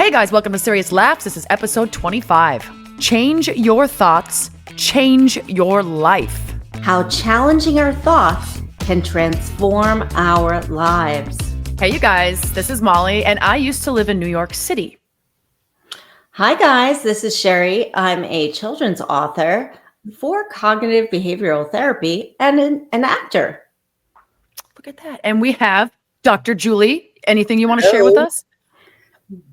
Hey guys, welcome to Serious Laughs. This is episode 25. Change your thoughts, change your life. How challenging our thoughts can transform our lives. Hey you guys, this is Molly, and I used to live in New York City. Hi guys, this is Sherry. I'm a children's author for cognitive behavioral therapy and an actor. Look at that. And we have Dr. Julie. Anything you want to share with us?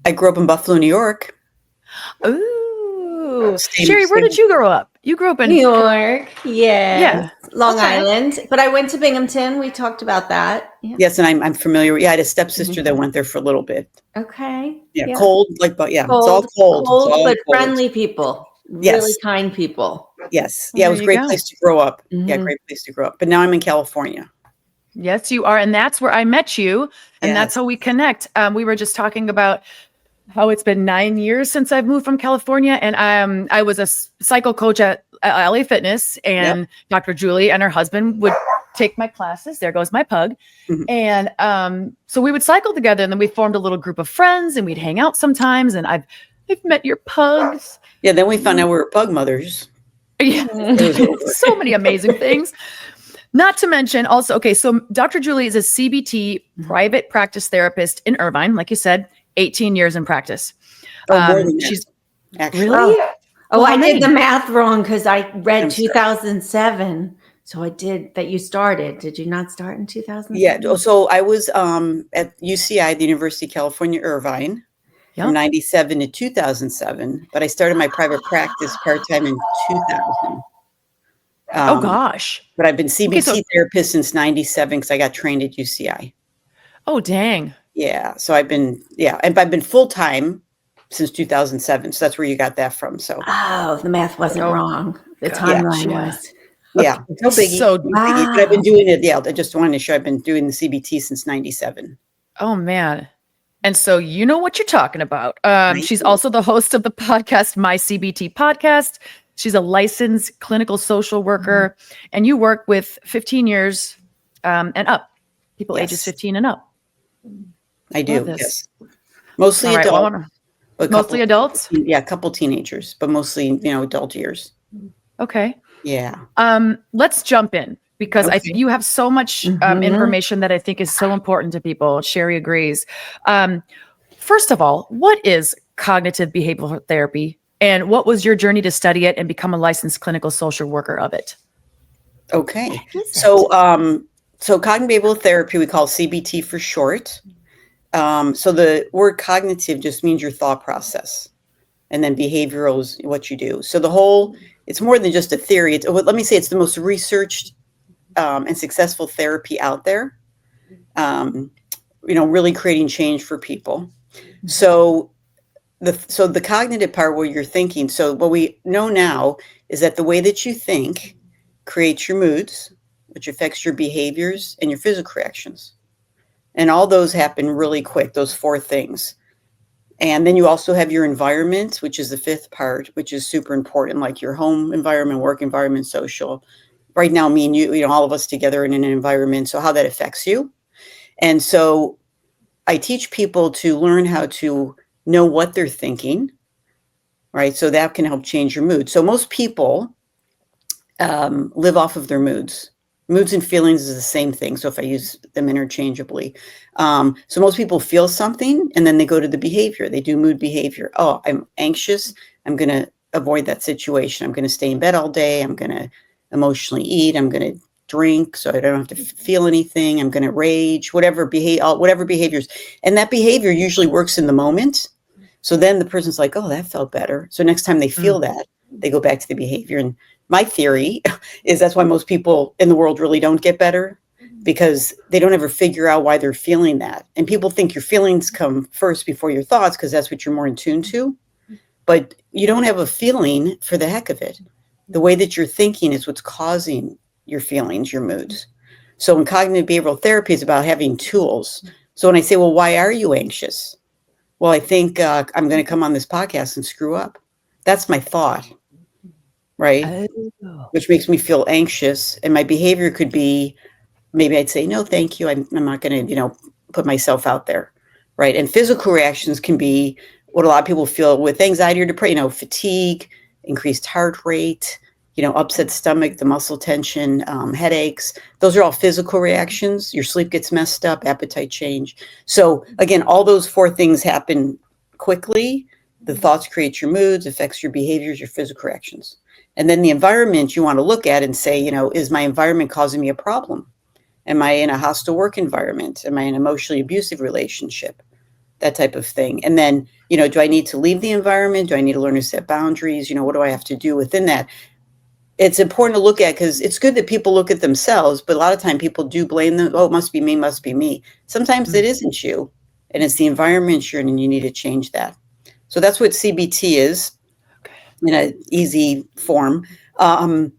I grew up in Buffalo, New York. Ooh. Sherry, where did you grow up? You grew up in New York. Yeah. Long Island. But I went to Binghamton. We talked about that. Yeah. Yes, and I'm familiar. Yeah, I had a stepsister that went there for a little bit. Okay. Yeah, cold, but yeah, cold, it's all cold. Cold, it's all but cold. friendly people. Yes. Really kind people. Yes. Well, yeah, it was a great go. place to grow up. Mm-hmm. Yeah, great place to grow up. But now I'm in California. Yes, you are. And that's where I met you. And that's how we connect. We were just talking about how it's been 9 years since I've moved from California. And I was a cycle coach at LA Fitness, and Dr. Julie and her husband would take my classes. There goes my pug. Mm-hmm. And so we would cycle together, and then we formed a little group of friends, and we'd hang out sometimes. And I've met your pugs. Yeah, then we found out we were pug mothers. Yeah. So many amazing things. Not to mention also, okay, so Dr. Julie is a CBT private practice therapist in Irvine, like you said, 18 years in practice. More than that, She's actually. really? Oh, I did the math wrong because I read 2007. So I did that you started. Did you not start in 2007? Yeah, so I was at UCI, the University of California, Irvine, from 97 to 2007. But I started my private practice part-time in 2000. Oh, gosh. But I've been CBT therapist since 97 because I got trained at UCI. Oh, dang. Yeah. So I've been full-time since 2007. So that's where you got that from. So. Oh, the math wasn't wrong. The timeline was. Yeah. No biggie. So, no biggie, but I've been doing it. Yeah. I just wanted to show I've been doing the CBT since 97. Oh, man. And so you know what you're talking about. She's also the host of the podcast, MyCBTPodcast. She's a licensed clinical social worker, and you work with 15 years and up, people ages 15 and up. I do, yes. Mostly adults. Mostly adults? Yeah, a couple teenagers, but mostly, adult years. Okay. Yeah. Let's jump in because you have so much information that I think is so important to people. Sherry agrees. First of all, what is cognitive behavioral therapy? And what was your journey to study it and become a licensed clinical social worker of it? Okay. So cognitive behavioral therapy, we call CBT for short. So the word cognitive just means your thought process. And then behavioral is what you do. So it's more than just a theory. Let me say it's the most researched and successful therapy out there. Really creating change for people. So the cognitive part where you're thinking, so what we know now is that the way that you think creates your moods, which affects your behaviors and your physical reactions. And all those happen really quick, those four things. And then you also have your environment, which is the fifth part, which is super important, like your home environment, work environment, social. Right now, me and you, all of us together in an environment, so how that affects you. And so I teach people to learn how to know what they're thinking, right? So that can help change your mood. So most people live off of their moods. Moods and feelings is the same thing. So if I use them interchangeably. So most people feel something and then they go to the behavior. They do mood behavior. Oh, I'm anxious. I'm going to avoid that situation. I'm going to stay in bed all day. I'm going to emotionally eat. I'm going to drink so I don't have to feel anything. I'm going to rage, whatever behaviors. And that behavior usually works in the moment. So then the person's like, oh, that felt better. So next time they feel that, they go back to the behavior. And my theory is that's why most people in the world really don't get better, because they don't ever figure out why they're feeling that. And people think your feelings come first before your thoughts because that's what you're more in tune to. But you don't have a feeling for the heck of it. The way that you're thinking is what's causing your feelings, your moods. So in cognitive behavioral therapy, it's about having tools. So when I say, well, why are you anxious? Well, I think I'm going to come on this podcast and screw up. That's my thought, right? Oh. Which makes me feel anxious. And my behavior could be, maybe I'd say, no, thank you. I'm not going to, put myself out there, right? And physical reactions can be, what a lot of people feel with anxiety or depression, fatigue, increased heart rate, upset stomach, the muscle tension, headaches. Those are all physical reactions. Your sleep gets messed up, appetite change. So again, all those 4 things happen quickly. The thoughts create your moods, affects your behaviors, your physical reactions. And then the environment you want to look at and say, is my environment causing me a problem? Am I in a hostile work environment? Am I in an emotionally abusive relationship? That type of thing. And then, do I need to leave the environment? Do I need to learn to set boundaries? What do I have to do within that? It's important to look at, because it's good that people look at themselves, but a lot of time people do blame them. Oh, it must be me, must be me. Sometimes it isn't you, and it's the environment you're in, and you need to change that. So that's what CBT is in an easy form. And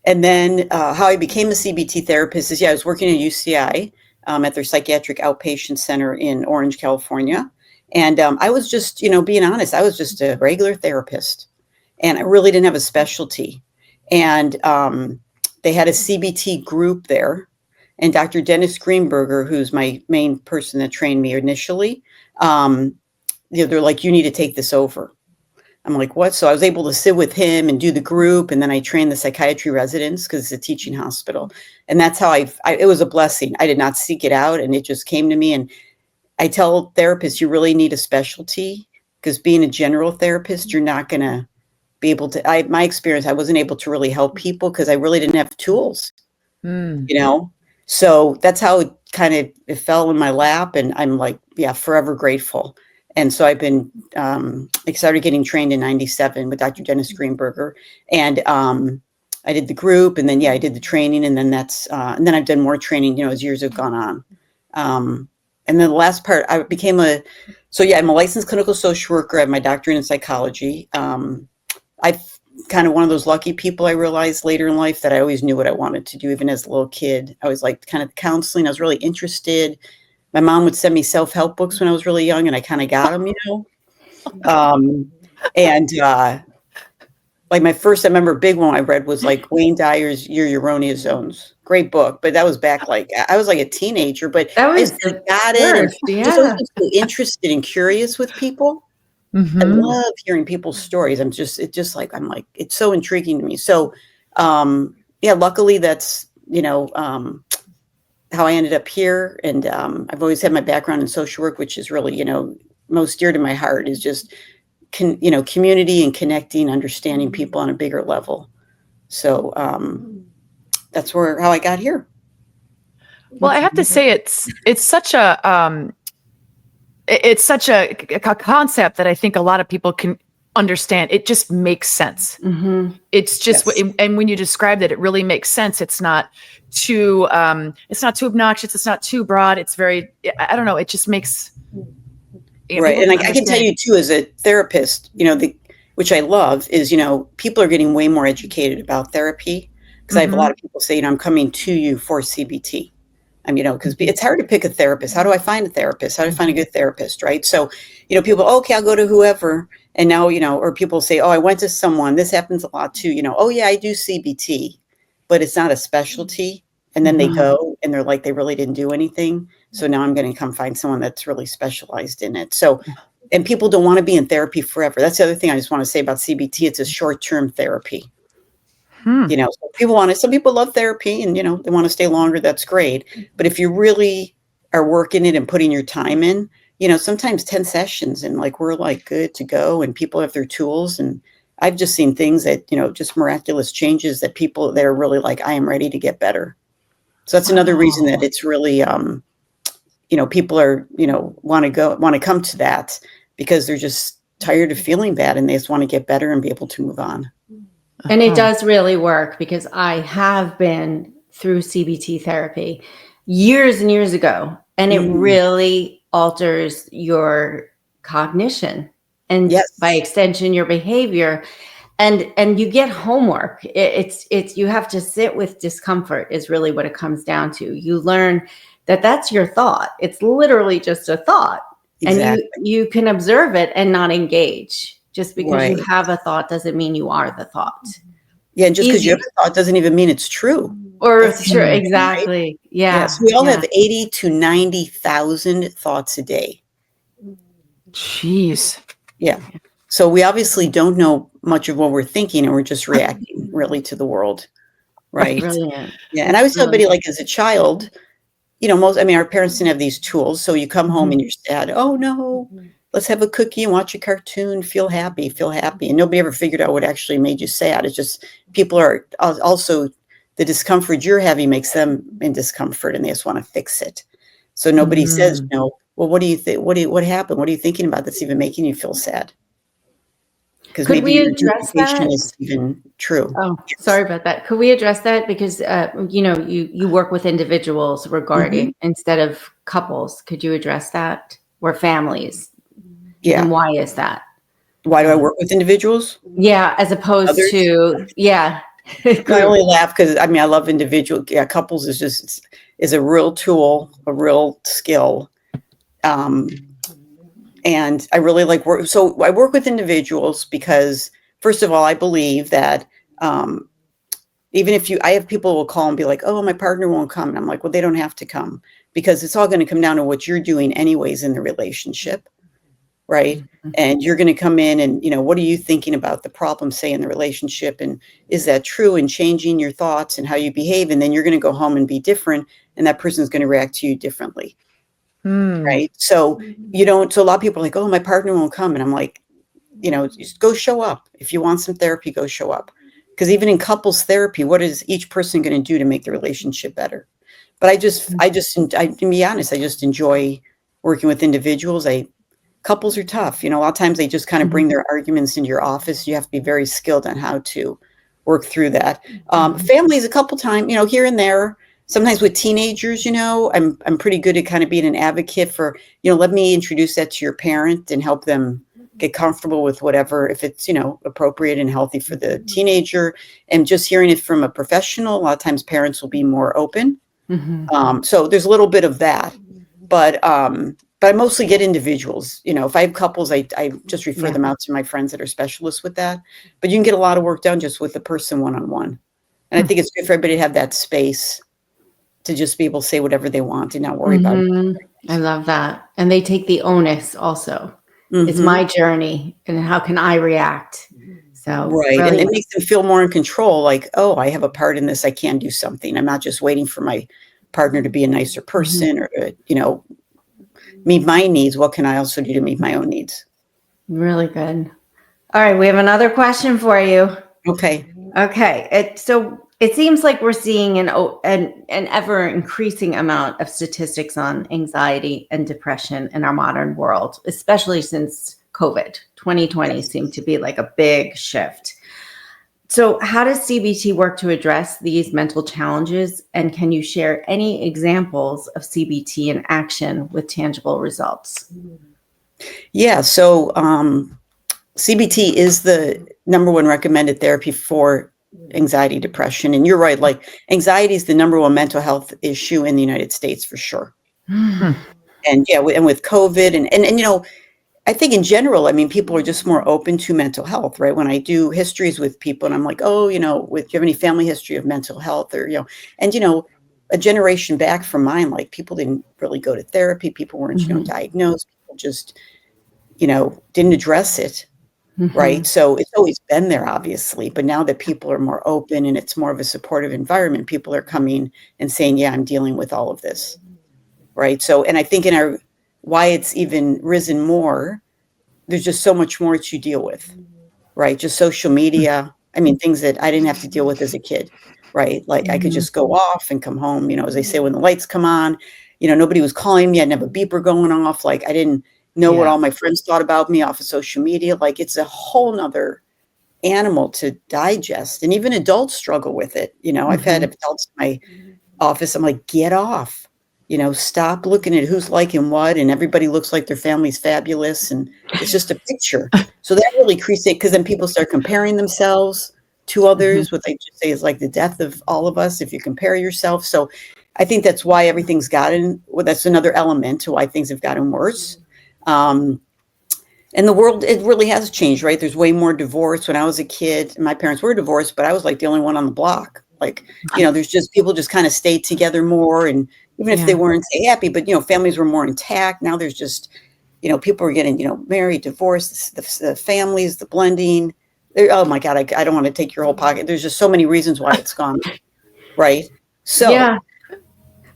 then how I became a CBT therapist is, I was working at UCI at their psychiatric outpatient center in Orange, California. And I was just, being honest, I was just a regular therapist, and I really didn't have a specialty. And they had a CBT group there. And Dr. Dennis Greenberger, who's my main person that trained me initially, they're like, you need to take this over. I'm like, what? So I was able to sit with him and do the group. And then I trained the psychiatry residents, because it's a teaching hospital. And that's how it was a blessing. I did not seek it out, and it just came to me. And I tell therapists, you really need a specialty, because being a general therapist, you're not going to be able to, my experience, I wasn't able to really help people because I really didn't have tools, So that's how it fell in my lap. And I'm like, forever grateful. And so I've been, I started getting trained in 97 with Dr. Dennis Greenberger. And I did the group, and then, I did the training. And then and then I've done more training, as years have gone on. And then the last part, I'm a licensed clinical social worker. I have my doctorate in psychology. I'm kind of one of those lucky people. I realized later in life that I always knew what I wanted to do, even as a little kid. I was like kind of counseling. I was really interested. My mom would send me self-help books when I was really young, and I kind of got them, like my first, I remember a big one I read was like Wayne Dyer's Your Urania Zones. Great book, but that was back I was like a teenager, but that was got it. Just always so interested and curious with people. I love hearing people's stories. I'm like, it's so intriguing to me. So, luckily that's, how I ended up here. And I've always had my background in social work, which is really, most dear to my heart, is just, community and connecting, understanding people on a bigger level. So that's how I got here. Well, I have to say it's such a concept that I think a lot of people can understand. It just makes sense. It's just, and when you described it really makes sense. It's not too obnoxious. It's not too broad. It's very, I don't know. It just makes right. And I can tell you too, as a therapist, which I love, is people are getting way more educated about therapy, because I have a lot of people say, I'm coming to you for CBT. Because it's hard to pick a therapist. How do I find a therapist? How do I find a good therapist? Right. So, people, okay, I'll go to whoever. And now, or people say, oh, I went to someone. This happens a lot too. Oh, yeah, I do CBT, but it's not a specialty. And then they go and they're like, they really didn't do anything. So now I'm going to come find someone that's really specialized in it. So, and people don't want to be in therapy forever. That's the other thing I just want to say about CBT. It's a short-term therapy. So some people love therapy and, they want to stay longer. That's great. But if you really are working it and putting your time in, sometimes 10 sessions and we're good to go, and people have their tools. And I've just seen things that, just miraculous changes that people that are really I am ready to get better. So that's another reason that it's really, people are, want to come to that, because they're just tired of feeling bad and they just want to get better and be able to move on. And it does really work, because I have been through CBT therapy years and years ago, and it really alters your cognition and by extension, your behavior. And you get homework. It's you have to sit with discomfort is really what it comes down to. You learn that that's your thought. It's literally just a thought. Exactly. And you can observe it and not engage. Just because you have a thought doesn't mean you are the thought. Yeah, and just because you have a thought doesn't even mean it's true. Or it's true, exactly. Right? Yeah. Yes, we all have 80 to 90,000 thoughts a day. Jeez. Yeah. So we obviously don't know much of what we're thinking, and we're just reacting really to the world. Right. Brilliant. Yeah. And I always tell everybody, like, as a child, our parents didn't have these tools. So you come home and you're sad. Oh no, let's have a cookie and watch a cartoon, feel happy, feel happy. And nobody ever figured out what actually made you sad. It's just people are also, the discomfort you're having makes them in discomfort and they just want to fix it. So nobody says, well, what do you think? What happened? What are you thinking about that's even making you feel sad? Because Could maybe we your address interpretation that? is even true. Oh, sorry about that. Could we address that? Because, you work with individuals regarding instead of couples. Could you address that? Or families? Yeah. And why is that? Why do I work with individuals? Yeah, as opposed to, I only laugh because I love individual. Yeah, couples is a real tool, a real skill. And I really like work. So I work with individuals because, first of all, I believe that even if I have people who will call and be like, oh, my partner won't come. And I'm like, well, they don't have to come, because it's all going to come down to what you're doing anyways in the relationship. Right. And you're going to come in and, what are you thinking about the problem, say, in the relationship? And is that true? And changing your thoughts and how you behave. And then you're going to go home and be different. And that person's going to react to you differently. Right. So so a lot of people are like, oh, my partner won't come. And I'm like, just go show up. If you want some therapy, go show up. Because even in couples therapy, what is each person going to do to make the relationship better? But to be honest, I just enjoy working with individuals. Couples are tough. A lot of times they just kind of bring their arguments into your office. You have to be very skilled on how to work through that. Families, a couple times, here and there. Sometimes with teenagers, I'm pretty good at kind of being an advocate for, let me introduce that to your parent and help them get comfortable with whatever, if it's, appropriate and healthy for the teenager. And just hearing it from a professional, a lot of times parents will be more open. So there's a little bit of that. But I mostly get individuals. If I have couples, I just refer them out to my friends that are specialists with that. But you can get a lot of work done just with the person one-on-one. And I think it's good for everybody to have that space to just be able to say whatever they want and not worry about it. I love that. And they take the onus also. It's my journey, and how can I react? So right. And it makes them feel more in control, like, oh, I have a part in this. I can do something. I'm not just waiting for my partner to be a nicer person or to, meet my needs. What can I also do to meet my own needs? Really good. All right. We have another question for you. Okay. So it seems like we're seeing an ever increasing amount of statistics on anxiety and depression in our modern world, especially since COVID. 2020 seemed to be like a big shift. So how does CBT work to address these mental challenges? And can you share any examples of CBT in action with tangible results? Yeah. So CBT is the number one recommended therapy for anxiety, depression. And you're right, like anxiety is the number one mental health issue in the United States for sure. And and with COVID and I think in general, people are just more open to mental health, right? When I do histories with people and I'm like, oh, do you have any family history of mental health or, a generation back from mine, like people didn't really go to therapy. People weren't, diagnosed. People just, didn't address it. Right. So it's always been there, obviously. But now that people are more open and it's more of a supportive environment, people are coming and saying, yeah, I'm dealing with all of this. Right. So, and I think why it's even risen more, there's just so much more to deal with. Right. Just social media. Things that I didn't have to deal with as a kid. Right. Like I could just go off and come home, as they say, when the lights come on, nobody was calling me. I didn't have a beeper going off. Like I didn't know what all my friends thought about me off of social media. Like it's a whole nother animal to digest. And even adults struggle with it. I've had adults in my office. I'm like, get off, stop looking at who's liking what. And everybody looks like their family's fabulous. And it's just a picture. So that really creates it, because then people start comparing themselves to others. What they just say is like the death of all of us if you compare yourself. So I think that's why everything's that's another element to why things have gotten worse. And the world, it really has changed, right? There's way more divorce. When I was a kid, my parents were divorced, but I was like the only one on the block. Like, there's just people just kind of stayed together more. And even if they weren't happy, but, families were more intact. Now there's just, people are getting, married, divorced, the families, the blending. Oh my God, I don't want to take your whole pocket. There's just so many reasons why it's gone. Right. So, yeah.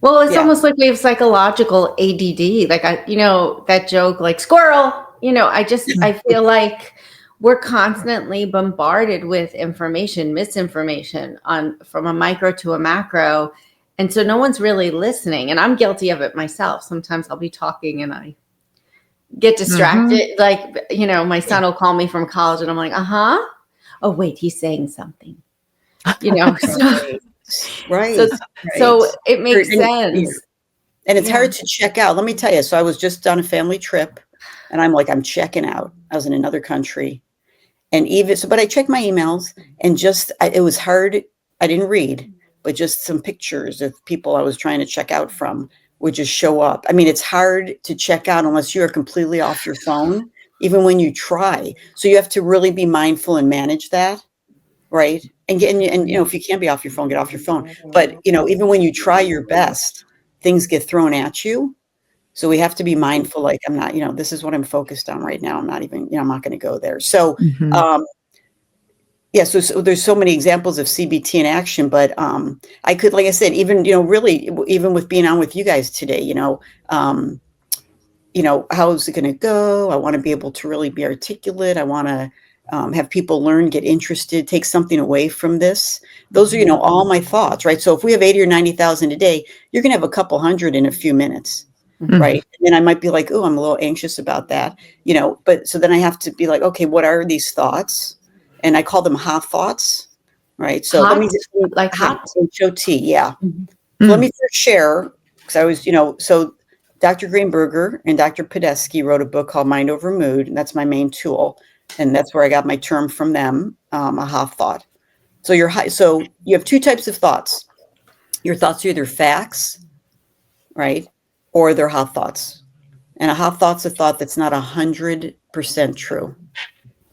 Well, it's almost like we have psychological ADD. Like that joke, like squirrel, I feel like we're constantly bombarded with information, misinformation from a micro to a macro. And so no one's really listening. And I'm guilty of it myself. Sometimes I'll be talking and I get distracted. Like, my son will call me from college and I'm like, oh, wait, he's saying something, Right. So it makes sense. And it's hard to check out. Let me tell you. So I was just on a family trip and I'm checking out. I was in another country. And but I checked my emails and it was hard. I didn't read, but just some pictures of people I was trying to check out from would just show up. I mean, it's hard to check out unless you are completely off your phone, even when you try. So you have to really be mindful and manage that. Right. And if you can't be off your phone, get off your phone. But, even when you try your best, things get thrown at you. So we have to be mindful. Like, I'm not, this is what I'm focused on right now. I'm not even, I'm not going to go there. So, so there's so many examples of CBT in action, but I could, like I said, even, really, even with being on with you guys today, how is it going to go? I want to be able to really be articulate. I want to have people learn, get interested, take something away from this. Those are, all my thoughts, right? So if we have 80 or 90,000 a day, you're going to have a couple hundred in a few minutes, right? And then I might be like, oh, I'm a little anxious about that, but so then I have to be like, okay, what are these thoughts? And I call them hot thoughts, right? So let me just like hot H-O-T, yeah. So let me first share, because I was, so Dr. Greenberger and Dr. Podesky wrote a book called Mind Over Mood, and that's my main tool. And that's where I got my term from them, a hot thought. So you have two types of thoughts. Your thoughts are either facts, right? Or they're hot thoughts. And a hot thought's a thought that's not 100% true.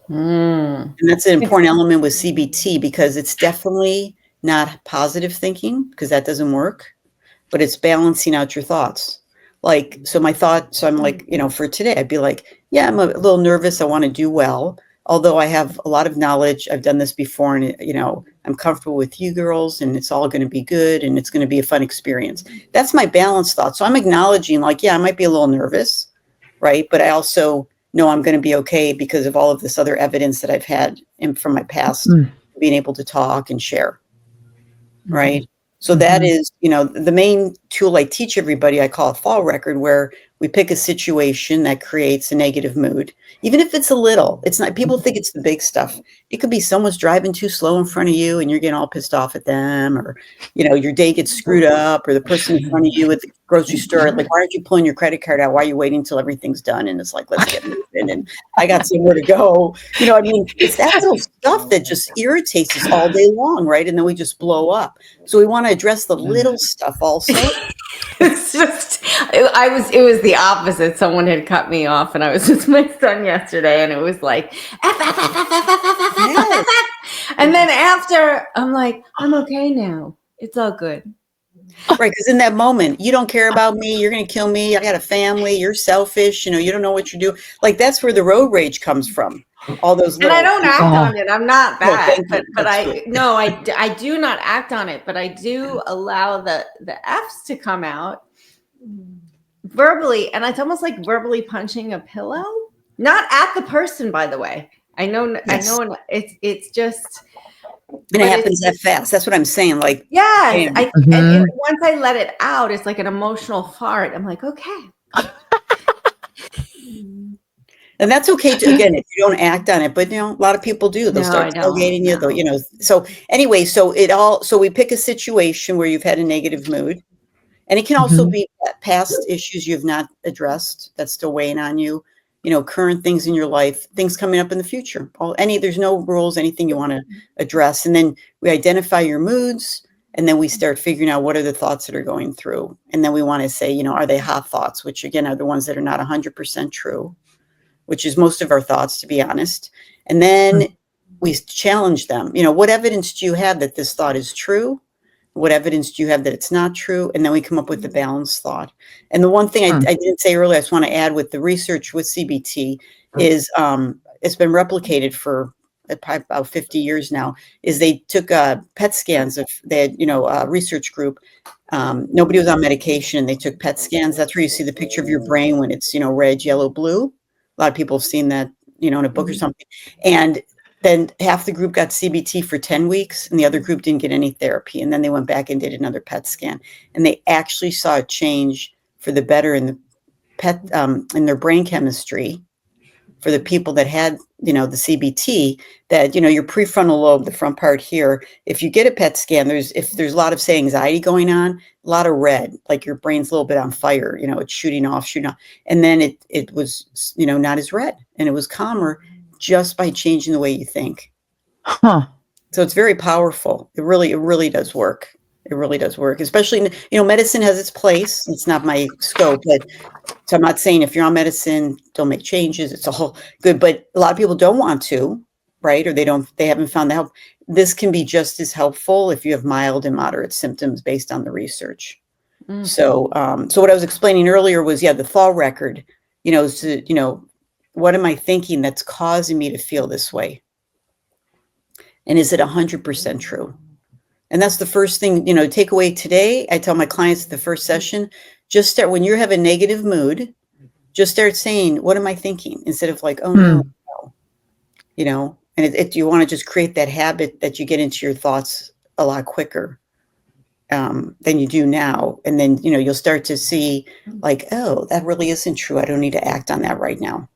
And that's an important element with CBT because it's definitely not positive thinking because that doesn't work, but it's balancing out your thoughts. Like, so I'm like, for today, I'd be like, yeah, I'm a little nervous. I want to do well. Although I have a lot of knowledge, I've done this before and, I'm comfortable with you girls and it's all going to be good and it's going to be a fun experience. That's my balanced thought. So I'm acknowledging like, yeah, I might be a little nervous, right? But I also know I'm going to be okay because of all of this other evidence that I've had from my past, being able to talk and share, right? So that is, the main tool I teach everybody, I call a fall record, where we pick a situation that creates a negative mood. Even if it's a little, it's not, people think it's the big stuff. It could be someone's driving too slow in front of you and you're getting all pissed off at them, or, your day gets screwed up, or the person in front of you at the grocery store, like, why aren't you pulling your credit card out? Why are you waiting until everything's done? And it's like, let's get moving. And I got somewhere to go. It's that little stuff that just irritates us all day long, right? And then we just blow up. So we want to address the little stuff also. It was the opposite. Someone had cut me off and I was with my son yesterday and it was like, and then after I'm like, I'm okay now. It's all good. Right. Because in that moment, you don't care about me. You're going to kill me. I got a family. You're selfish. You don't know what you're doing. Like, that's where the road rage comes from. All those little. And I don't act on it. I'm not bad, but I do not act on it, but I do allow the F's to come out verbally. And it's almost like verbally punching a pillow, not at the person, by the way. I know it's just. And it happens that fast. That's what I'm saying. Like, yes. And once I let it out, it's like an emotional fart. I'm like, okay. And that's okay to, again, if you don't act on it, but a lot of people do. They'll start tailgating you, though, So anyway, so we pick a situation where you've had a negative mood. And it can also be past issues you've not addressed that's still weighing on you. Current things in your life, things coming up in the future. There's no rules, anything you want to address. And then we identify your moods, and then we start figuring out what are the thoughts that are going through. And then we want to say, are they hot thoughts, which again are the ones that are not 100% true, which is most of our thoughts, to be honest. And then we challenge them. What evidence do you have that this thought is true? What evidence do you have that it's not true? And then we come up with the balanced thought. And the one thing I didn't say earlier, I just want to add with the research with CBT is it's been replicated for probably about 50 years now, is they took PET scans of, they had, a research group. Nobody was on medication and they took PET scans. That's where you see the picture of your brain when it's, red, yellow, blue. A lot of people have seen that, in a book or something. And then half the group got CBT for 10 weeks and the other group didn't get any therapy. And then they went back and did another PET scan. And they actually saw a change for the better in the PET, in their brain chemistry for the people that had, the CBT, that, your prefrontal lobe, the front part here, if you get a PET scan, if there's a lot of, say, anxiety going on, a lot of red, like your brain's a little bit on fire, it's shooting off. And then it was, not as red and it was calmer just by changing the way you think. Huh. So it's very powerful. It really does work. It really does work, especially, medicine has its place. It's not my scope, but so I'm not saying if you're on medicine, don't make changes. It's all good, but a lot of people don't want to, right? Or they haven't found the help. This can be just as helpful if you have mild and moderate symptoms based on the research. Mm-hmm. So what I was explaining earlier was, the fall record, what am I thinking that's causing me to feel this way? And is it 100% true? And that's the first thing, take away today. I tell my clients at the first session, just start when you have a negative mood, just start saying, what am I thinking? Instead of like, oh no, and you want to just create that habit that you get into your thoughts a lot quicker than you do now. And then, you'll start to see like, oh, that really isn't true. I don't need to act on that right now.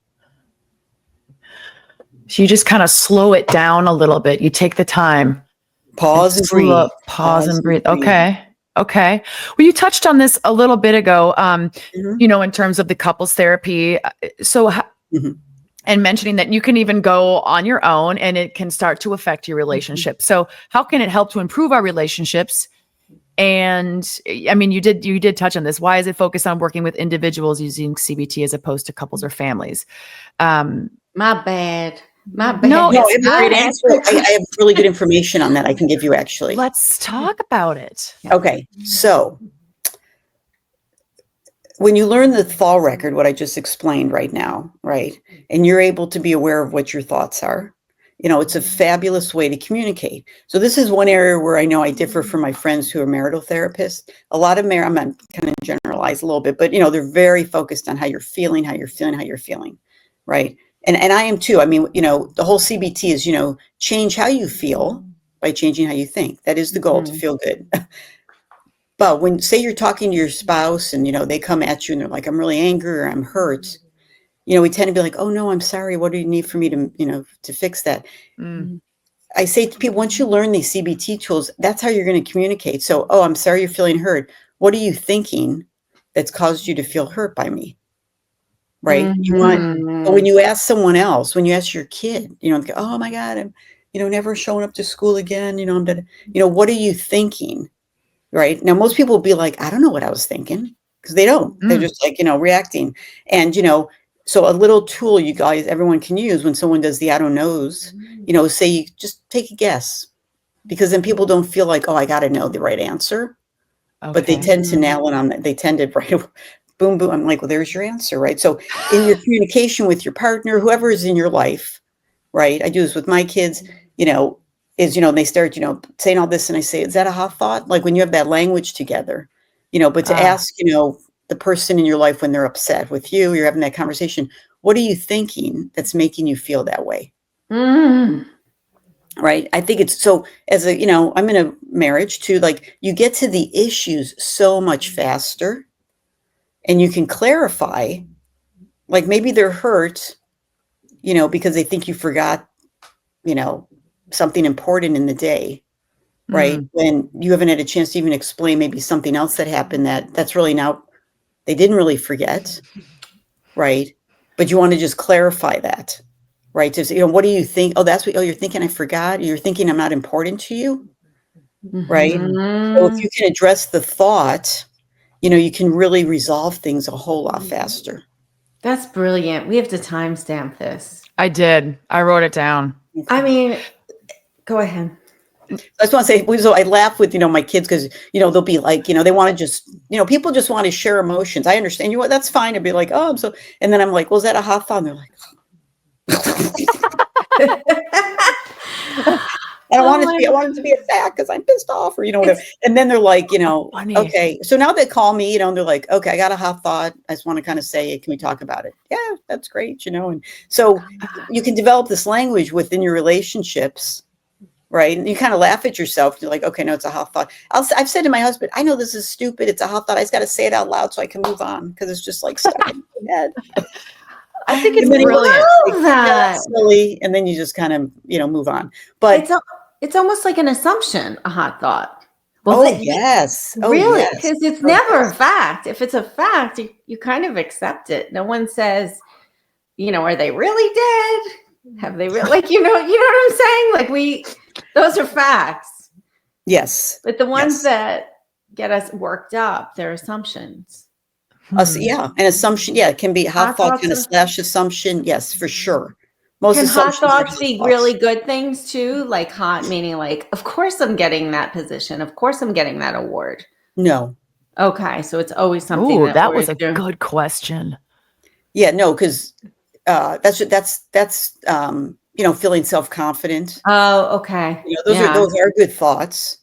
So you just kind of slow it down a little bit. You take the time. Pause and breathe. Pause and breathe. Okay. Well, you touched on this a little bit ago, in terms of the couples therapy. So, and mentioning that you can even go on your own and it can start to affect your relationship. So how can it help to improve our relationships? And I mean, you did touch on this. Why is it focused on working with individuals using CBT as opposed to couples or families? My bad. No, it's a great answer. I have really good information on that I can give you, actually. Let's talk about it. Okay. So when you learn the fall record, what I just explained right now, right, and you're able to be aware of what your thoughts are, it's a fabulous way to communicate. So this is one area where I know I differ from my friends who are marital therapists. A lot of I'm kind of generalize a little bit, but, they're very focused on how you're feeling, right? And I am too. I mean, the whole CBT is, change how you feel by changing how you think. That is the goal, to feel good. But when, say you're talking to your spouse and, they come at you and they're like, I'm really angry or I'm hurt, we tend to be like, oh no, I'm sorry. What do you need for me to, to fix that? I say to people, once you learn these CBT tools, that's how you're going to communicate. So, oh, I'm sorry you're feeling hurt. What are you thinking that's caused you to feel hurt by me? Right. You want, but when you ask someone else, when you ask your kid, oh my God, I'm, never showing up to school again. I'm dead. What are you thinking? Right. Now, most people will be like, I don't know what I was thinking, because they don't. They're just like, reacting. And, so a little tool you guys, everyone can use when someone does the I don't knows, say you just take a guess, because then people don't feel like, oh, I got to know the right answer. Okay. But they tend to nail it on that. They tend to boom, boom. I'm like, well, there's your answer, right? So in your communication with your partner, whoever is in your life, right? I do this with my kids, they start, saying all this and I say, is that a hot thought? Like when you have that language together, but to ask, the person in your life when they're upset with you, you're having that conversation. What are you thinking that's making you feel that way? Right. I think it's so as a, I'm in a marriage too, like you get to the issues so much faster. And you can clarify, like maybe they're hurt, because they think you forgot, something important in the day, right? When you haven't had a chance to even explain maybe something else that happened that's really now, they didn't really forget, right? But you want to just clarify that, right? Just, what do you think? Oh, you're thinking I forgot. You're thinking I'm not important to you, right? So if you can address the thought, you can really resolve things a whole lot faster. That's brilliant. We have to timestamp this. I did. I wrote it down. I mean, go ahead. I just want to say, so I laugh with, my kids because, they'll be like, they want to just, people just want to share emotions. I understand you. What? That's fine. I'd be like, oh, I'm so, and then I'm like, well, is that a hot thought? And they're like, I want it to be a fact because I'm pissed off or, whatever. And then they're like, funny. okay. So now they call me, and they're like, okay, I got a hot thought. I just want to kind of say it. Can we talk about it? Yeah, that's great. And so you can develop this language within your relationships. Right. And you kind of laugh at yourself. You're like, okay, no, it's a hot thought. I've said to my husband, I know this is stupid. It's a hot thought. I just got to say it out loud so I can move on because it's just like stuck in my head. I think it's brilliant. Love that. Silly, and then you just kind of, move on. But it's almost like an assumption, a hot thought. Well, yes. Really? Yes. Because it's never a fact. If it's a fact, you kind of accept it. No one says, are they really dead? Have they really, you know what I'm saying? Like those are facts. Yes. But the ones that get us worked up, they're assumptions. Yeah. An assumption. Yeah. It can be hot thought kind of / assumption. Yes, for sure. Most can hot thoughts be really thoughts. good things too? Like hot meaning like, of course I'm getting that position. Of course I'm getting that award. No. Okay. So it's always something. Ooh, that was a good question. Yeah, no, because that's feeling self-confident. Oh, okay. Those are good thoughts,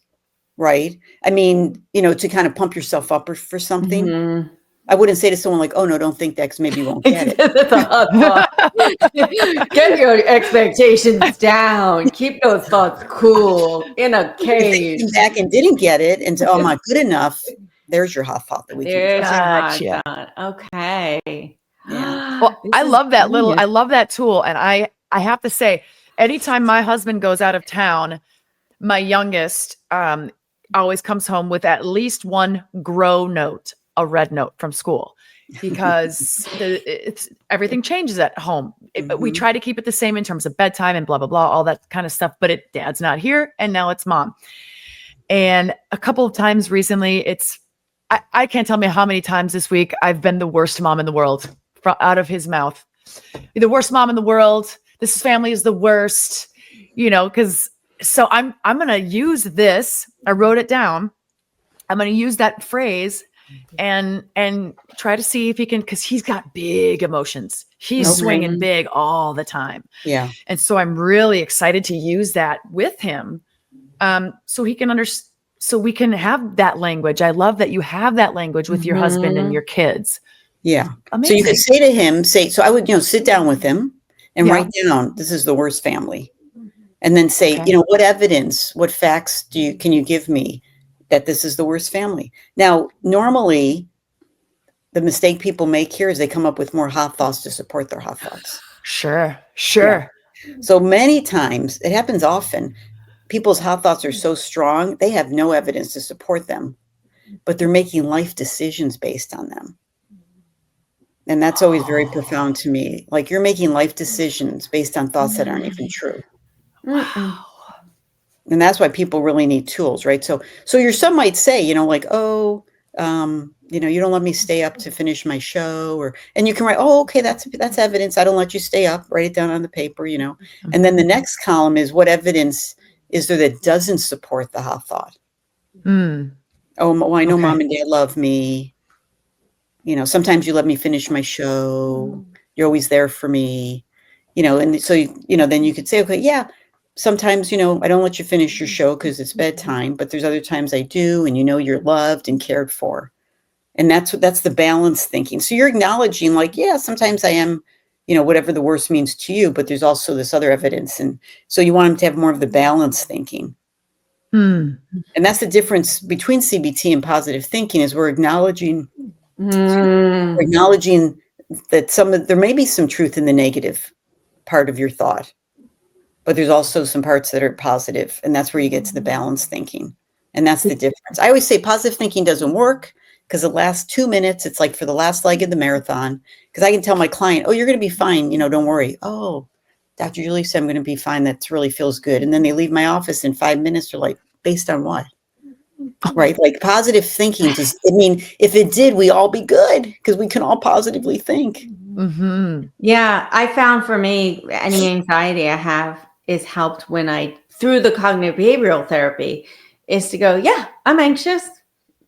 right? I mean, to kind of pump yourself up for something. Mm-hmm. I wouldn't say to someone like, oh no, don't think that because maybe you won't get it. That's a hot thought. Get your expectations down. Keep those thoughts cool in a cage. If they came back and didn't get it and said, oh, I'm not good enough, there's your hot thought that we can Gotcha. Okay. Yeah. Well, I love that tool. And I have to say, anytime my husband goes out of town, my youngest always comes home with at least one grow note, a red note from school, because everything changes at home. But we try to keep it the same in terms of bedtime and blah, blah, blah, all that kind of stuff. But dad's not here and now it's mom. And a couple of times recently, I can't tell me how many times this week I've been the worst mom in the world out of his mouth. The worst mom in the world. This family is the worst, so I'm going to use this. I wrote it down. I'm going to use that phrase and try to see if he can, because he's got big emotions. He's swinging big all the time. Yeah. And so I'm really excited to use that with him, so he can understand. So we can have that language. I love that you have that language with your husband and your kids. Yeah. Amazing. So you could say to him, so I would, sit down with him and write down, this is the worst family. And then say, what evidence, what facts can you give me that this is the worst family? Now, normally the mistake people make here is they come up with more hot thoughts to support their hot thoughts. Sure. Yeah. So many times, it happens often, people's hot thoughts are so strong, they have no evidence to support them, but they're making life decisions based on them. And that's always very profound to me. Like you're making life decisions based on thoughts that aren't even true. Wow. And that's why people really need tools, right? So your son might say, like, oh, you don't let me stay up to finish my show, and you can write, oh, okay, that's evidence. I don't let you stay up. Write it down on the paper, And then the next column is what evidence is there that doesn't support the hot thought? Oh, well, I know mom and dad love me. Sometimes you let me finish my show. You're always there for me. And so, then you could say, okay, yeah, sometimes, I don't let you finish your show because it's bedtime, but there's other times I do. And you're loved and cared for. And that's the balanced thinking. So you're acknowledging like, yeah, sometimes I am, whatever the worst means to you, but there's also this other evidence. And so you want them to have more of the balanced thinking. And that's the difference between CBT and positive thinking is we're acknowledging that there may be some truth in the negative part of your thought, but there's also some parts that are positive. And that's where you get to the balanced thinking. And that's the difference. I always say positive thinking doesn't work because the last 2 minutes, it's like for the last leg of the marathon, because I can tell my client, oh, you're going to be fine. Don't worry. Oh, Dr. Julie said I'm going to be fine. That really feels good. And then they leave my office in 5 minutes. They're like, based on what? Right? Like positive thinking if it did, we all be good because we can all positively think. Yeah. I found for me, any anxiety I have, is helped through the cognitive behavioral therapy, is to go, yeah, I'm anxious.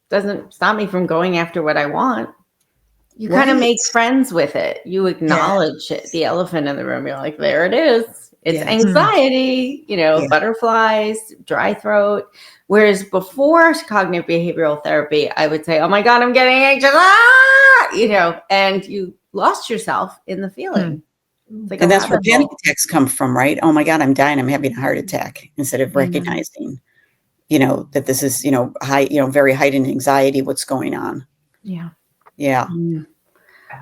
Doesn't stop me from going after what I want. You kind of make friends with it. You acknowledge it, the elephant in the room. You're like, there it is. It's anxiety, butterflies, dry throat. Whereas before cognitive behavioral therapy, I would say, oh my God, I'm getting anxious. And you lost yourself in the feeling. Like and that's where panic attacks come from, right? Oh my God, I'm dying. I'm having a heart attack, instead of recognizing, that this is, high, very heightened anxiety, what's going on. Yeah. Yeah.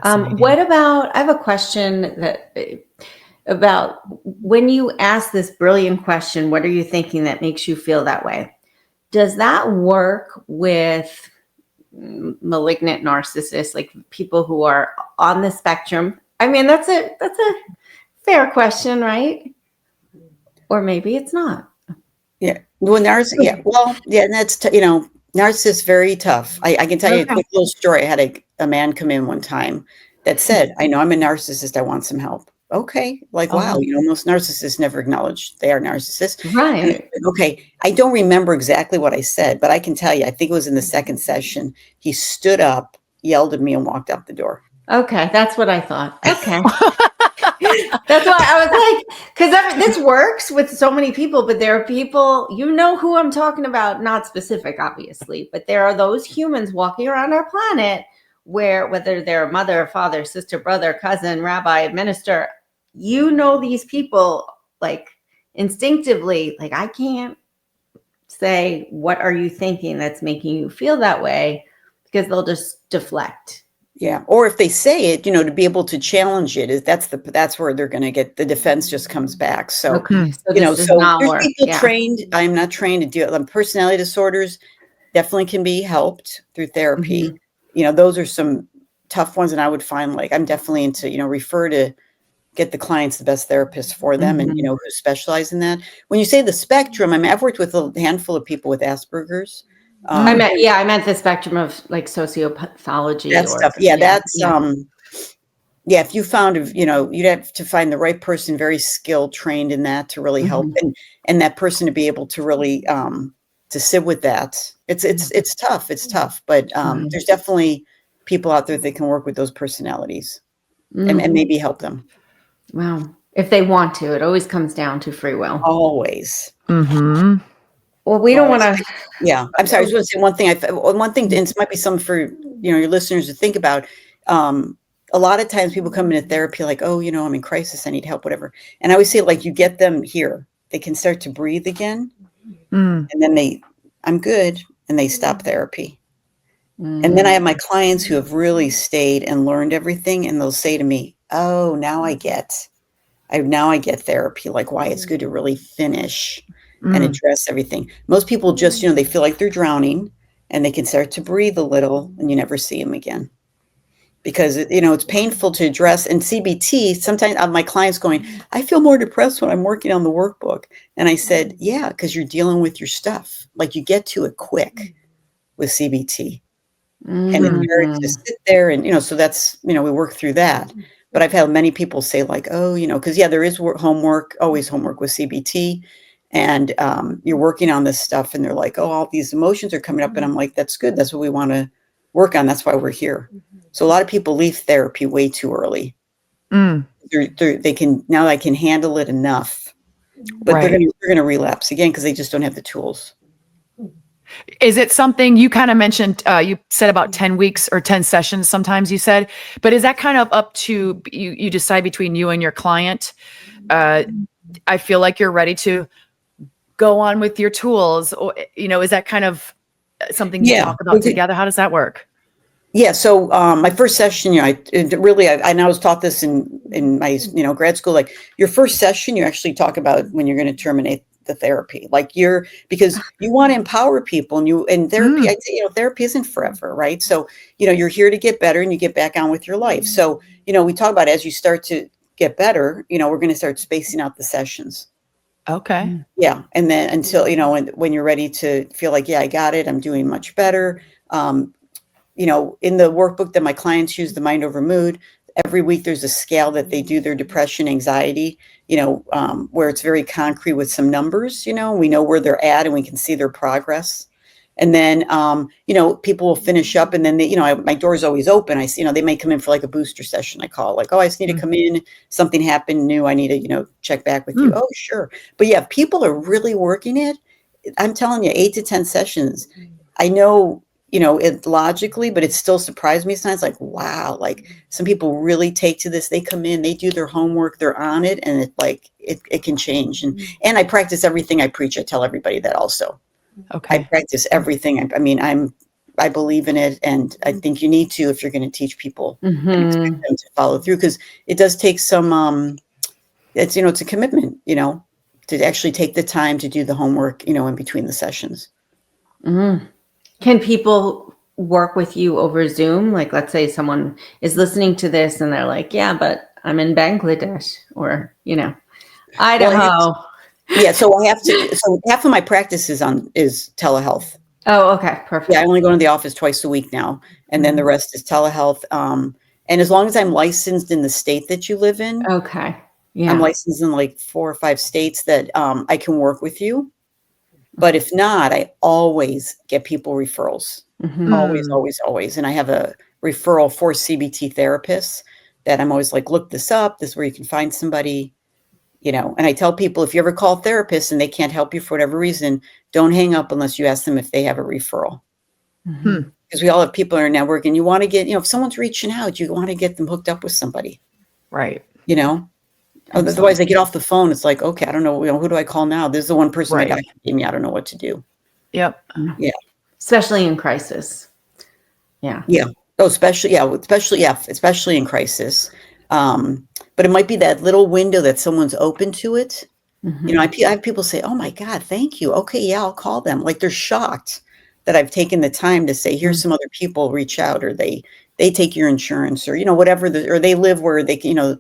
What about, I have a question about when you ask this brilliant question, what are you thinking that makes you feel that way? Does that work with malignant narcissists, like people who are on the spectrum? I mean, that's a fair question, right? Or maybe it's not. Yeah. Well, and that's, narcissists very tough. I can tell you a quick little story. I had a man come in one time that said, I know I'm a narcissist. I want some help. Okay. Like, wow, most narcissists never acknowledge they are narcissists. Right. Okay. I don't remember exactly what I said, but I can tell you, I think it was in the second session. He stood up, yelled at me, and walked out the door. Okay. That's what I thought. Okay. That's why I was like, because this works with so many people, but there are people, who I'm talking about, not specific, obviously, but there are those humans walking around our planet where, whether they're mother, father, sister, brother, cousin, rabbi, minister, these people, like, instinctively, like, I can't say, what are you thinking that's making you feel that way? Because they'll just deflect. Yeah. Or if they say it, to be able to challenge it, that's where they're going to get, the defense just comes back. So, so there's people trained. I'm not trained to deal with personality disorders. Definitely can be helped through therapy. Those are some tough ones. And I would find, like, I'm definitely into, refer to get the clients the best therapist for them, and, who specialize in that. When you say the spectrum, I've worked with a handful of people with Asperger's. I meant the spectrum of, like, sociopathology. That stuff. Yeah, that's if you found, you'd have to find the right person, very skilled, trained in that, to really help, and that person to be able to really to sit with that. It's tough. It's tough, but there's definitely people out there that can work with those personalities and maybe help them. Wow, if they want to. It always comes down to free will. Always. Well, we don't want to. Yeah, I'm sorry. I was going to say one thing. And this might be something for your listeners to think about. A lot of times people come into therapy like, oh, I'm in crisis, I need help, whatever. And I always say, like, you get them here, they can start to breathe again, and then I'm good, and they stop therapy. And then I have my clients who have really stayed and learned everything, and they'll say to me, oh, now I get therapy, like why it's good to really finish and address everything. Most people just, they feel like they're drowning, and they can start to breathe a little, and you never see them again. Because, it's painful to address. And CBT, sometimes my clients going, I feel more depressed when I'm working on the workbook. And I said, yeah, because you're dealing with your stuff. Like, you get to it quick with CBT. And it's hard to sit there and, so that's, we work through that. But I've had many people say, like, oh, because, there is homework, always homework with CBT. And you're working on this stuff, and they're like, oh, all these emotions are coming up. And I'm like, that's good. That's what we want to work on. That's why we're here. So a lot of people leave therapy way too early. They can handle it enough, but they're going to relapse again because they just don't have the tools. Is it something you kind of mentioned? You said about 10 weeks or 10 sessions. Sometimes you said, but is that kind of up to you? You decide between you and your client. I feel like you're ready to go on with your tools, or is that kind of something you talk about together? How does that work? Yeah. So my first session, I was taught this in my grad school. Like, your first session, you actually talk about when you're going to terminate the therapy. Like, because you want to empower people, and therapy. I'd say therapy isn't forever, right? So you're here to get better, and you get back on with your life. So we talk about, as you start to get better, we're going to start spacing out the sessions. Okay. Yeah. And then until, when you're ready to feel like, yeah, I got it, I'm doing much better. In the workbook that my clients use, the Mind Over Mood, every week there's a scale that they do their depression, anxiety, where it's very concrete with some numbers, we know where they're at and we can see their progress. And then, people will finish up and then my door's always open. I see, they may come in for like a booster session. I call like, oh, I just need to come in. Something happened new. I need to, check back with you. Oh, sure. But yeah, if people are really working it, I'm telling you, 8 to 10 sessions. I know, it logically, but it still surprised me sometimes. Like, wow, like some people really take to this. They come in, they do their homework, they're on it, and it can change. And I practice everything I preach. I tell everybody that also. Okay. I practice everything. I believe in it, and I think you need to if you're going to teach people and expect them to follow through, because it does take some. It's it's a commitment, to actually take the time to do the homework, in between the sessions. Mm-hmm. Can people work with you over Zoom? Like, let's say someone is listening to this and they're like, yeah, but I'm in Bangladesh or, Idaho. Well, so I have to. So half of my practice is telehealth. Oh, okay, perfect. Yeah, I only go to the office twice a week now, and then the rest is telehealth. And as long as I'm licensed in the state that you live in, okay, yeah, I'm licensed in like 4 or 5 states that I can work with you. But if not, I always get people referrals. Always, always, always. And I have a referral for CBT therapists that I'm always like, look this up. This is where you can find somebody, And I tell people, if you ever call therapists and they can't help you for whatever reason, don't hang up unless you ask them if they have a referral. Because we all have people in our network, and you want to get, if someone's reaching out, you want to get them hooked up with somebody. Right. Otherwise they get off the phone. It's like, okay, I don't know, who do I call now? This is the one person my doctor gave me. I don't know what to do. Yep. Yeah. Especially in crisis. Yeah. Yeah. Oh, especially in crisis. But it might be that little window that someone's open to it. I have people say, oh my God, thank you. Okay. Yeah, I'll call them. Like they're shocked that I've taken the time to say, here's some other people, reach out, or they take your insurance, or, whatever, or they live where they can,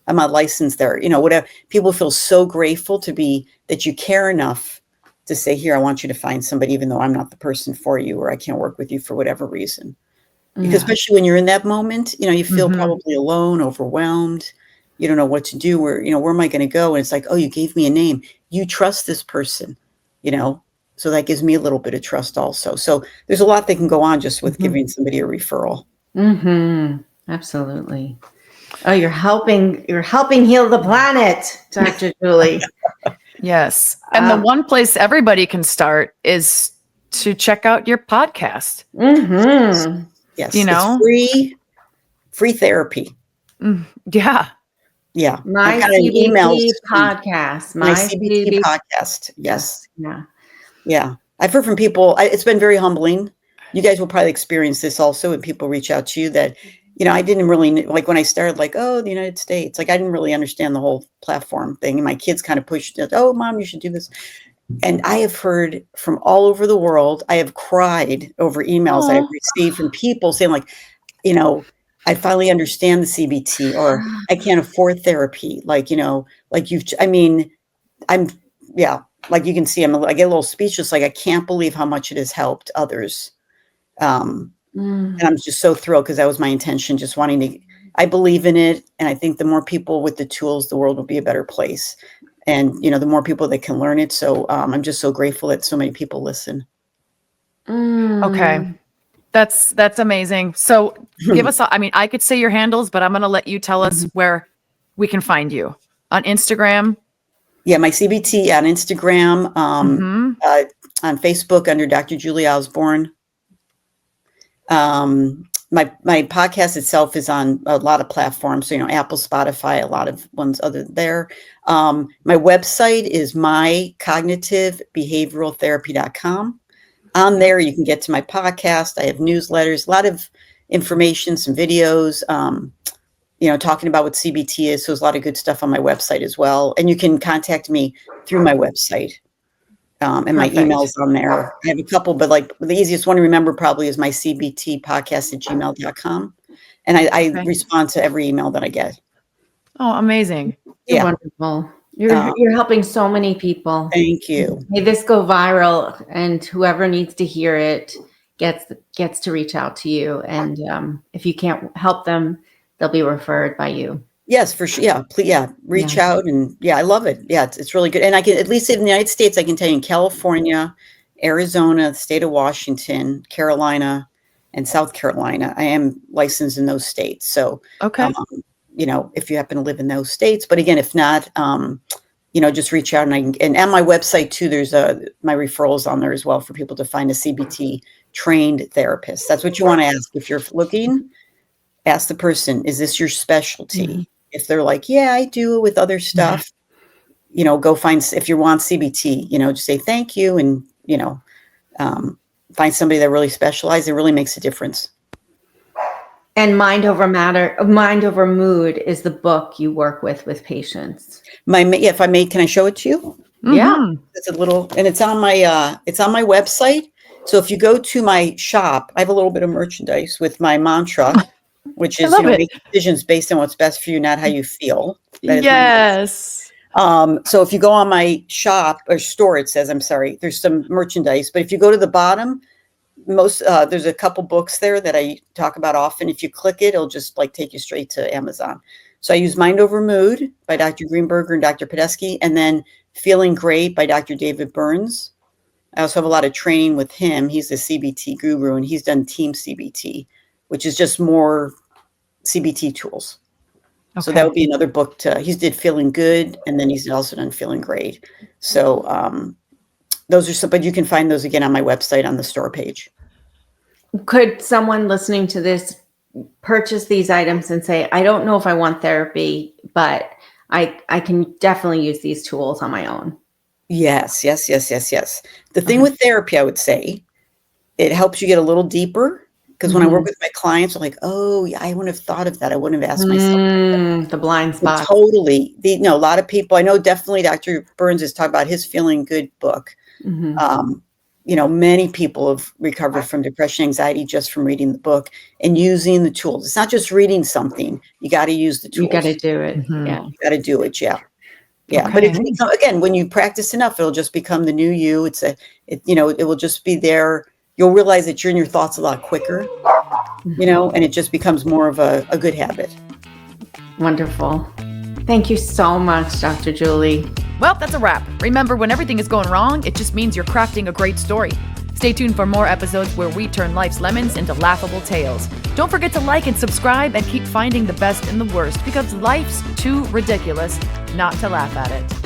I'm not licensed there, whatever. People feel so grateful that you care enough to say, here, I want you to find somebody, even though I'm not the person for you, or I can't work with you for whatever reason. Because especially when you're in that moment, you feel probably alone, overwhelmed. You don't know what to do. Where am I going to go? And it's like, oh, you gave me a name. You trust this person, so that gives me a little bit of trust also. So there's a lot that can go on just with giving somebody a referral. Absolutely. Oh, you're helping heal the planet, Dr. Julie. Yes. And the one place everybody can start is to check out your podcast. Yes. It's free therapy. My Yeah. CBT podcast. My CBT podcast. Yes. Yeah. Yeah. I've heard from people. It's been very humbling. You guys will probably experience this also when people reach out to you that, I didn't really, like when I started, like, oh, the United States, like I didn't really understand the whole platform thing. And my kids kind of pushed it. Oh, Mom, you should do this. And I have heard from all over the world. I have cried over emails I've received from people saying like, I finally understand the CBT, or I can't afford therapy. Like, like like you can see, I get a little speechless. Like, I can't believe how much it has helped others. And I'm just so thrilled, because that was my intention, just wanting to, I believe in it. And I think the more people with the tools, the world will be a better place. And, the more people that can learn it. So I'm just so grateful that so many people listen. Okay. That's amazing. So give us, I could say your handles, but I'm going to let you tell us where we can find you on Instagram. Yeah. My CBT on Instagram, on Facebook under Dr. Julie Osborn. My podcast itself is on a lot of platforms. So, Apple, Spotify, a lot of ones other there. My website is MyCognitiveBehavioralTherapy.com. On there, you can get to my podcast. I have newsletters, a lot of information, some videos, talking about what CBT is. So there's a lot of good stuff on my website as well. And you can contact me through my website. And my email's on there. I have a couple, but like the easiest one to remember probably is MyCBTPodcast@gmail.com. And I respond to every email that I get. Oh, amazing. You're wonderful. You're helping so many people. Thank you. May this go viral, and whoever needs to hear it gets to reach out to you. And if you can't help them, they'll be referred by you. Yes, for sure. Yeah, please, reach out, and I love it. Yeah, it's really good. And I can, at least in the United States, I can tell you in California, Arizona, the state of Washington, Carolina, and South Carolina, I am licensed in those states. So, Okay. If you happen to live in those states, but again, if not, just reach out, and on my website too, there's my referrals on there as well for people to find a CBT trained therapist. That's what you want to ask. If you're looking, ask the person, is this your specialty? Mm-hmm. If they're like, yeah, I do it with other stuff, go find, if you want CBT, just say thank you, and, find somebody that really specializes. It really makes a difference. And Mind Over Mood is the book you work with patients. If I may, can I show it to you? Yeah. It's a little, and it's on my website. So if you go to my shop, I have a little bit of merchandise with my mantra, which is, make decisions based on what's best for you, not how you feel. Yes. So if you go on my shop or store, it says, there's some merchandise, but if you go to the bottom, there's a couple books there that I talk about often. If you click it, it'll just take you straight to Amazon. So I use Mind Over Mood by Dr. Greenberger and Dr. Podesky, and then Feeling Great by Dr. David Burns. I also have a lot of training with him. He's a CBT guru, and he's done Team CBT, which is just more CBT tools. Okay. So that would be another book he's did Feeling Good, and then he's also done Feeling Great. So those are some, but you can find those again on my website on the store page. Could someone listening to this purchase these items and say, I don't know if I want therapy, but I can definitely use these tools on my own? Yes. The thing with therapy, I would say, it helps you get a little deeper, because when I work with my clients, I'm like, oh, yeah, I wouldn't have thought of that. I wouldn't have asked myself the blind spot. Totally. A lot of people, I know definitely Dr. Burns has talked about his Feeling Good book. Many people have recovered from depression, anxiety just from reading the book and using the tools. It's not just reading something. You got to use the tools. You got to do it. Yeah. You got to do it. Yeah. Yeah. Okay. But again, when you practice enough, it'll just become the new you. It will just be there. You'll realize that you're in your thoughts a lot quicker, and it just becomes more of a good habit. Wonderful. Thank you so much, Dr. Julie. Well, that's a wrap. Remember, when everything is going wrong, it just means you're crafting a great story. Stay tuned for more episodes where we turn life's lemons into laughable tales. Don't forget to like and subscribe, and keep finding the best in the worst, because life's too ridiculous not to laugh at it.